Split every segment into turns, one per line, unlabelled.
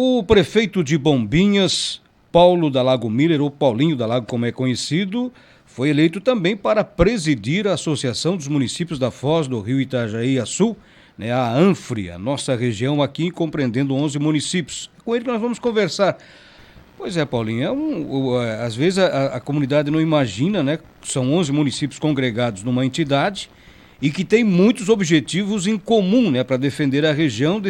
O prefeito de Bombinhas, Paulo da Lago Miller, ou Paulinho da Lago, como é conhecido, foi eleito também para presidir a Associação dos Municípios da Foz do Rio Itajaí-Açu, né, a ANFRE, a nossa região aqui, compreendendo 11 municípios. É com ele que nós vamos conversar. Pois é, Paulinho, às vezes a comunidade não imagina, né? São 11 municípios congregados numa entidade e que tem muitos objetivos em comum, né, para defender a região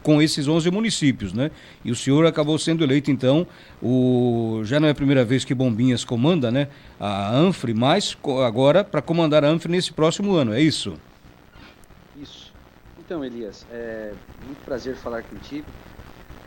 com esses 11 municípios, né? E o senhor acabou sendo eleito, então, já não é a primeira vez que Bombinhas comanda, né, a ANFRE, mas agora para comandar a ANFRE nesse próximo ano, é isso?
Isso. Então, Elias, é muito prazer falar contigo.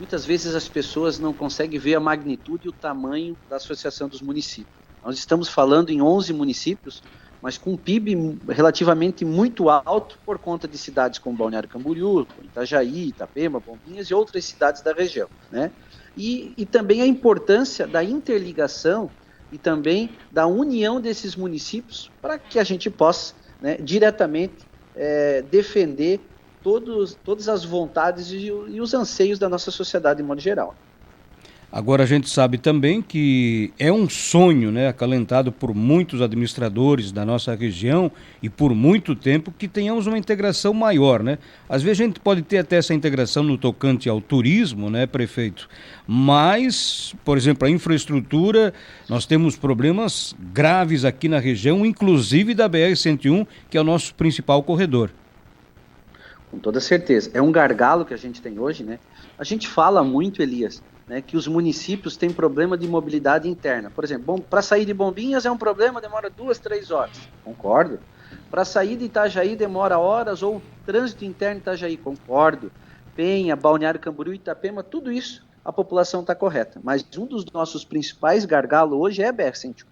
Muitas vezes as pessoas não conseguem ver a magnitude e o tamanho da Associação dos Municípios. Nós estamos falando em 11 municípios, mas com um PIB relativamente muito alto por conta de cidades como Balneário Camboriú, Itajaí, Itapema, Bombinhas e outras cidades da região, né? E também a importância da interligação e também da união desses municípios para que a gente possa, né, diretamente defender todas as vontades e os anseios da nossa sociedade de modo geral.
Agora a gente sabe também que é um sonho, né, acalentado por muitos administradores da nossa região e por muito tempo que tenhamos uma integração maior, né? Às vezes a gente pode ter até essa integração no tocante ao turismo, né, prefeito? Mas, por exemplo, a infraestrutura, nós temos problemas graves aqui na região, inclusive da BR-101, que é o nosso principal corredor.
Com toda certeza. É um gargalo que a gente tem hoje, né? A gente fala muito, Elias, né, que os municípios têm problema de mobilidade interna. Por exemplo, para sair de Bombinhas é um problema, demora 2, 3 horas. Concordo. Para sair de Itajaí demora horas, ou trânsito interno de Itajaí. Concordo. Penha, Balneário Camboriú, Itapema, tudo isso a população está correta. Mas um dos nossos principais gargalos hoje é a BR-101.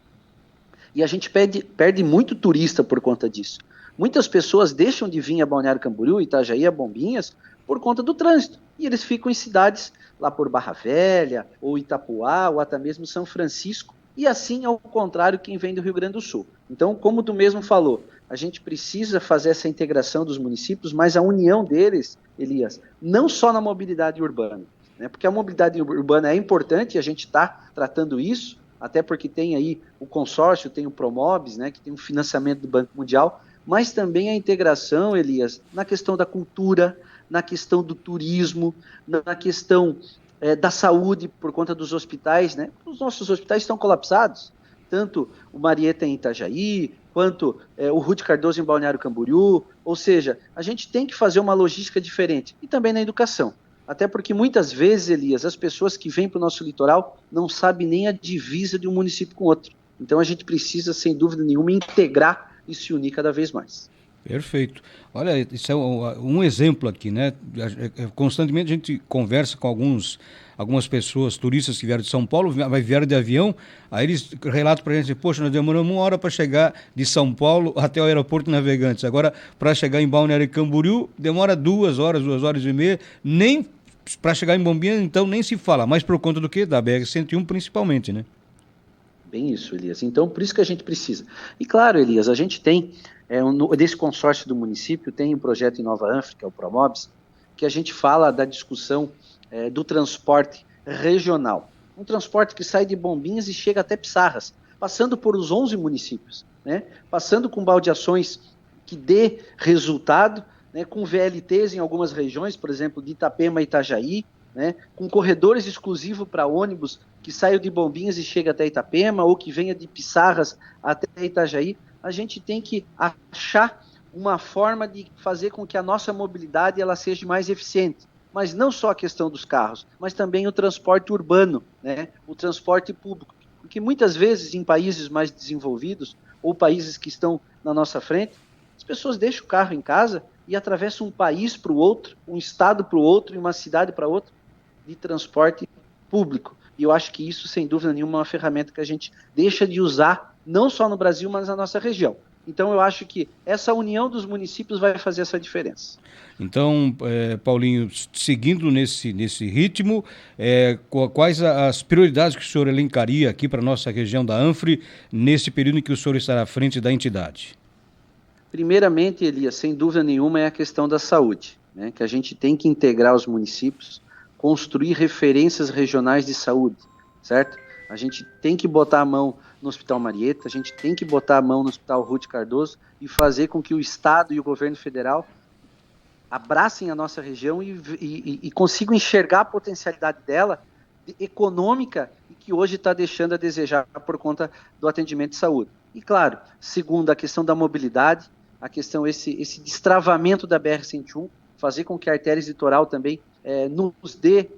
E a gente perde muito turista por conta disso. Muitas pessoas deixam de vir a Balneário Camboriú, Itajaí, a Bombinhas, por conta do trânsito. E eles ficam em cidades lá por Barra Velha, ou Itapuá, ou até mesmo São Francisco. E assim, ao contrário, quem vem do Rio Grande do Sul. Então, como tu mesmo falou, a gente precisa fazer essa integração dos municípios, mas a união deles, Elias, não só na mobilidade urbana, né? Porque a mobilidade urbana é importante, e a gente está tratando isso, até porque tem aí o consórcio, tem o Promobis, né, que tem um financiamento do Banco Mundial, mas também a integração, Elias, na questão da cultura, na questão do turismo, na questão da saúde por conta dos hospitais, né? Os nossos hospitais estão colapsados, tanto o Marieta em Itajaí, quanto o Ruth Cardoso em Balneário Camboriú, ou seja, a gente tem que fazer uma logística diferente, e também na educação, até porque muitas vezes, Elias, as pessoas que vêm para o nosso litoral não sabem nem a divisa de um município com outro, então a gente precisa, sem dúvida nenhuma, integrar e se unir cada vez mais.
Perfeito. Olha, isso é um exemplo aqui, né? Constantemente a gente conversa com algumas pessoas, turistas que vieram de São Paulo, vieram de avião, aí eles relatam para a gente, poxa, nós demoramos 1 hora para chegar de São Paulo até o aeroporto Navegantes. Agora, para chegar em Balneário Camboriú, demora 2 horas, 2 horas e meia, nem para chegar em Bombinhas, então nem se fala, mas por conta do quê? Da BR-101 principalmente, né?
Bem isso, Elias. Então, por isso que a gente precisa. E claro, Elias, a gente tem, desse consórcio do município, tem um projeto em Nova Anfrica, que é o Promobis, que a gente fala da discussão do transporte regional. Um transporte que sai de Bombinhas e chega até Pissarras, passando por os 11 municípios, né? Passando com baldeações que dê resultado, né? Com VLTs em algumas regiões, por exemplo, de Itapema e Itajaí, né, com corredores exclusivos para ônibus que saiam de Bombinhas e chega até Itapema, ou que venha de Pissarras até Itajaí. A gente tem que achar uma forma de fazer com que a nossa mobilidade ela seja mais eficiente. Mas não só a questão dos carros, mas também o transporte urbano, né, o transporte público. Porque muitas vezes em países mais desenvolvidos, ou países que estão na nossa frente, as pessoas deixam o carro em casa e atravessam um país para o outro, um estado para o outro, e uma cidade para outra, de transporte público. E eu acho que isso, sem dúvida nenhuma, é uma ferramenta que a gente deixa de usar, não só no Brasil, mas na nossa região. Então, eu acho que essa união dos municípios vai fazer essa diferença.
Então, Paulinho, seguindo nesse ritmo, quais as prioridades que o senhor elencaria aqui para a nossa região da ANFRE, nesse período em que o senhor estará à frente da entidade?
Primeiramente, Elias, sem dúvida nenhuma, é a questão da saúde, né? Que a gente tem que integrar os municípios, construir referências regionais de saúde, certo? A gente tem que botar a mão no Hospital Marieta, a gente tem que botar a mão no Hospital Ruth Cardoso e fazer com que o Estado e o governo federal abracem a nossa região e consigam enxergar a potencialidade dela econômica e que hoje está deixando a desejar por conta do atendimento de saúde. E claro, segundo, a questão da mobilidade, a questão esse destravamento da BR-101, fazer com que a artéria litoral também nos dê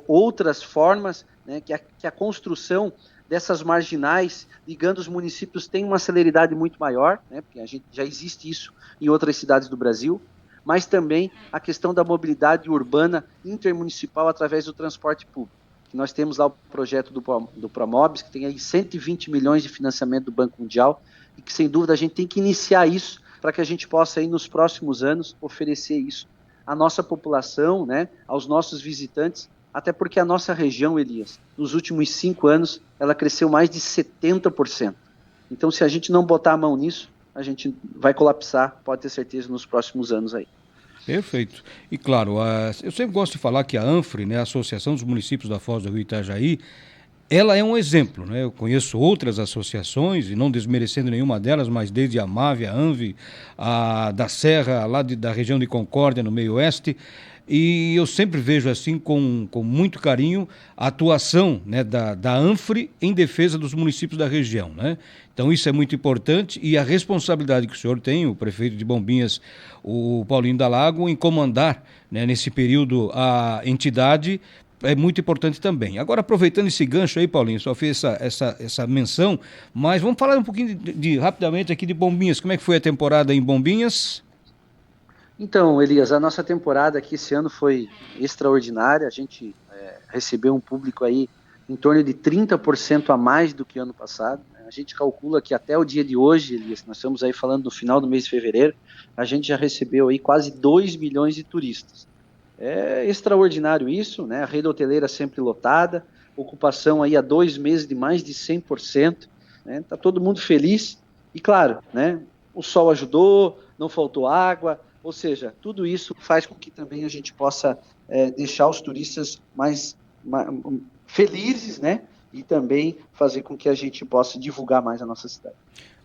outras formas, né, que a construção dessas marginais ligando os municípios tem uma celeridade muito maior, né, porque a gente já existe isso em outras cidades do Brasil, mas também a questão da mobilidade urbana intermunicipal através do transporte público. Nós temos lá o projeto do Promobis, que tem aí 120 milhões de financiamento do Banco Mundial, e que sem dúvida a gente tem que iniciar isso para que a gente possa aí nos próximos anos oferecer isso à nossa população, né, aos nossos visitantes, até porque a nossa região, Elias, nos últimos 5 anos, ela cresceu mais de 70%. Então, se a gente não botar a mão nisso, a gente vai colapsar, pode ter certeza, nos próximos anos aí.
Perfeito. E claro, eu sempre gosto de falar que a ANFRE, né, a Associação dos Municípios da Foz do Rio Itajaí, ela é um exemplo, né? Eu conheço outras associações, e não desmerecendo nenhuma delas, mas desde a MAVE, a ANVE, a da Serra, lá da região de Concórdia, no meio oeste, e eu sempre vejo assim com muito carinho a atuação, né, da ANFRE em defesa dos municípios da região, né? Então isso é muito importante e a responsabilidade que o senhor tem, o prefeito de Bombinhas, o Paulinho da Lago, em comandar, né, nesse período a entidade é muito importante também. Agora, aproveitando esse gancho aí, Paulinho, só fez essa menção, mas vamos falar um pouquinho rapidamente aqui de Bombinhas. Como é que foi a temporada em Bombinhas?
Então, Elias, a nossa temporada aqui esse ano foi extraordinária. A gente recebeu um público aí em torno de 30% a mais do que ano passado. A gente calcula que até o dia de hoje, Elias, nós estamos aí falando do final do mês de fevereiro, a gente já recebeu aí quase 2 milhões de turistas. É extraordinário isso, né? A rede hoteleira sempre lotada, ocupação aí há 2 meses de mais de 100%, né? Tá todo mundo feliz e claro, né? O sol ajudou, não faltou água, ou seja, tudo isso faz com que também a gente possa deixar os turistas mais felizes, né? E também fazer com que a gente possa divulgar mais a nossa cidade.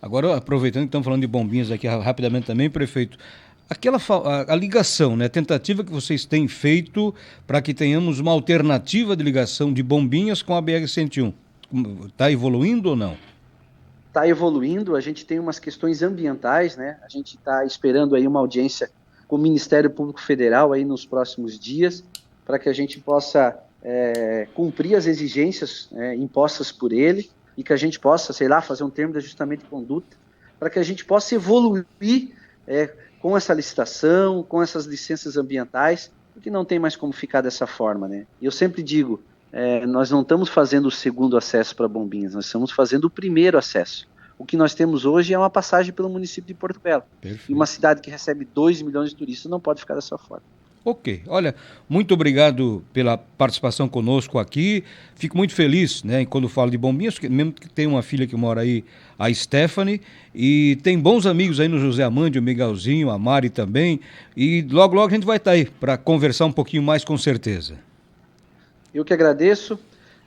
Agora, aproveitando que estamos falando de Bombinhas aqui rapidamente também, prefeito, a ligação, né, a tentativa que vocês têm feito para que tenhamos uma alternativa de ligação de Bombinhas com a BR-101, está evoluindo ou não?
Está evoluindo, a gente tem umas questões ambientais, né? A gente está esperando aí uma audiência com o Ministério Público Federal aí nos próximos dias, para que a gente possa cumprir as exigências impostas por ele e que a gente possa, sei lá, fazer um termo de ajustamento de conduta, para que a gente possa evoluir com essa licitação, com essas licenças ambientais, porque não tem mais como ficar dessa forma, né? E eu sempre digo, nós não estamos fazendo o segundo acesso para Bombinhas, nós estamos fazendo o primeiro acesso. O que nós temos hoje é uma passagem pelo município de Porto Belo. Perfeito. E uma cidade que recebe 2 milhões de turistas não pode ficar dessa forma.
Ok, olha, muito obrigado pela participação conosco aqui, fico muito feliz, né, quando falo de Bombinhas, mesmo que tem uma filha que mora aí, a Stephanie, e tem bons amigos aí no José Amândio, o Miguelzinho, a Mari também, e logo logo a gente vai estar aí para conversar um pouquinho mais com certeza.
Eu que agradeço,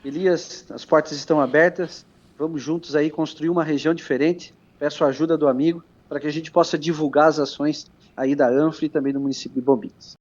Elias, as portas estão abertas, vamos juntos aí construir uma região diferente, peço a ajuda do amigo para que a gente possa divulgar as ações aí da ANFRE e também do município de Bombinhas.